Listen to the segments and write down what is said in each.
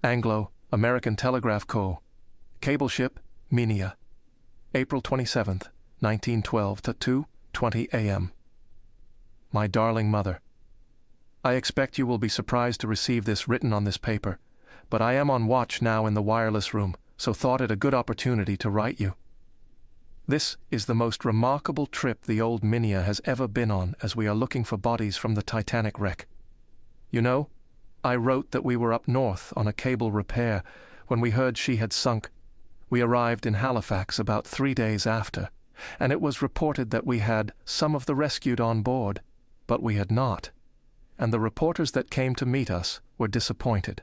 Anglo-American Telegraph Co. Cable ship, Minia. April 27th, 1912 to 2:20 a.m. My darling mother, I expect you will be surprised to receive this written on this paper, but I am on watch now in the wireless room, so thought it a good opportunity to write you. This is the most remarkable trip the old Minia has ever been on, as we are looking for bodies from the Titanic wreck. You know, I wrote that we were up north on a cable repair when we heard she had sunk. We arrived in Halifax about 3 days after, and it was reported that we had some of the rescued on board, but we had not, and the reporters that came to meet us were disappointed.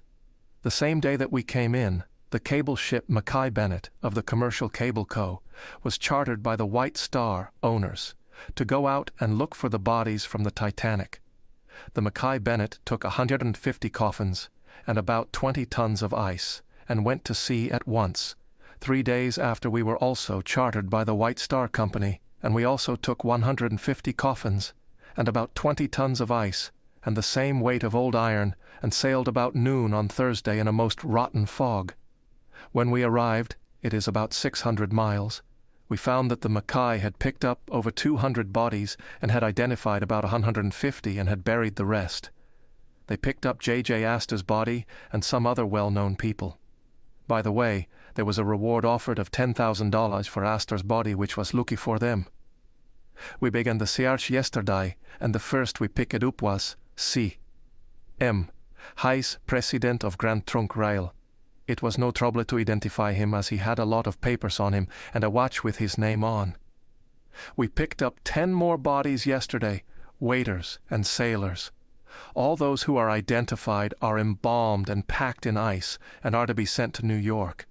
The same day that we came in, the cable ship Mackay Bennett of the Commercial Cable Co. was chartered by the White Star owners to go out and look for the bodies from the Titanic. The Mackay Bennett took 150 coffins and about 20 tons of ice and went to sea at once, 3 days after we were also chartered by the White Star Company, and we also took 150 coffins and about 20 tons of ice and the same weight of old iron, and sailed about noon on Thursday in a most rotten fog. When we arrived, it is about 600 miles, we found that the Mackay had picked up over 200 bodies and had identified about 150 and had buried the rest. They picked up J.J. Astor's body and some other well-known people. By the way, there was a reward offered of $10,000 for Astor's body, which was lucky for them. We began the search yesterday, and the first we picked up was C.M. Hayes, president of Grand Trunk Rail. It was no trouble to identify him, as he had a lot of papers on him and a watch with his name on. We picked up 10 more bodies yesterday, waiters and sailors. All those who are identified are embalmed and packed in ice and are to be sent to New York.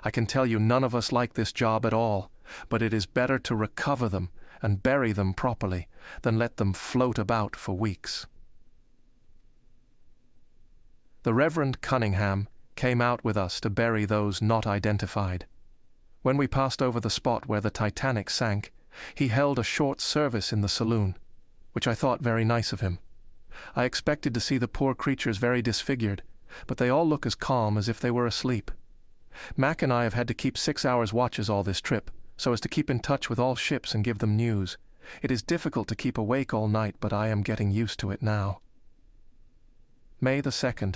I can tell you none of us like this job at all, but it is better to recover them and bury them properly than let them float about for weeks. The Reverend Cunningham came out with us to bury those not identified. When we passed over the spot where the Titanic sank, he held a short service in the saloon, which I thought very nice of him. I expected to see the poor creatures very disfigured, but they all look as calm as if they were asleep. Mac and I have had to keep 6 hours watches all this trip, so as to keep in touch with all ships and give them news. It is difficult to keep awake all night, but I am getting used to it now. May the 2nd.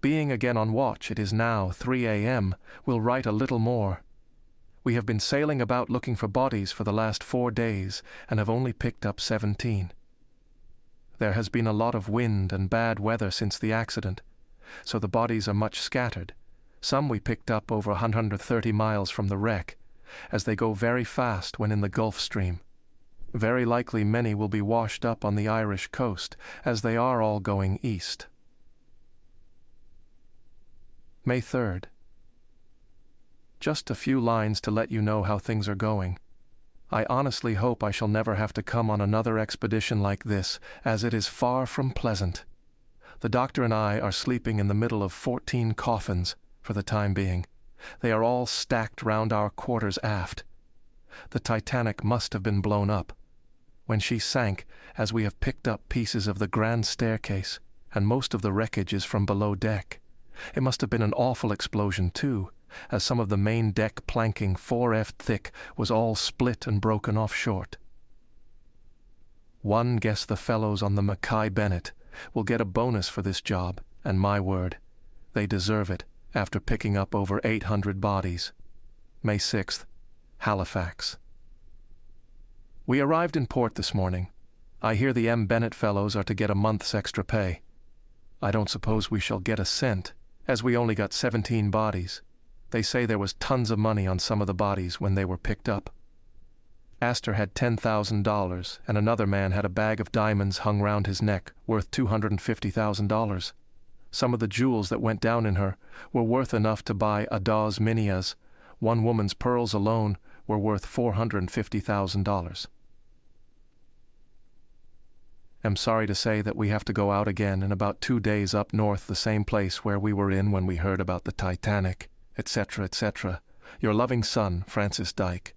Being again on watch, it is now 3 a.m., will write a little more. We have been sailing about looking for bodies for the last 4 days, and have only picked up 17. There has been a lot of wind and bad weather since the accident, so the bodies are much scattered. Some we picked up over 130 miles from the wreck, as they go very fast when in the Gulf Stream. Very likely many will be washed up on the Irish coast, as they are all going east. May 3rd. Just a few lines to let you know how things are going. I honestly hope I shall never have to come on another expedition like this, as it is far from pleasant. The doctor and I are sleeping in the middle of 14 coffins, for the time being. They are all stacked round our quarters aft. The Titanic must have been blown up. When she sank, as we have picked up pieces of the grand staircase, and most of the wreckage is from below deck. It must have been an awful explosion, too, as some of the main deck planking 4 feet thick was all split and broken off short. One guess the fellows on the Mackay Bennett will get a bonus for this job, and my word, they deserve it after picking up over 800 bodies. May 6th, Halifax. We arrived in port this morning. I hear the M. Bennett fellows are to get a month's extra pay. I don't suppose we shall get a cent, as we only got 17 bodies. They say there was tons of money on some of the bodies when they were picked up. Astor had $10,000, and another man had a bag of diamonds hung round his neck, worth $250,000. Some of the jewels that went down in her were worth enough to buy a dozen Minias. One woman's pearls alone were worth $450,000. I'm sorry to say that we have to go out again in about 2 days up north, the same place where we were in when we heard about the Titanic, etc., etc. Your loving son, Francis Dyke.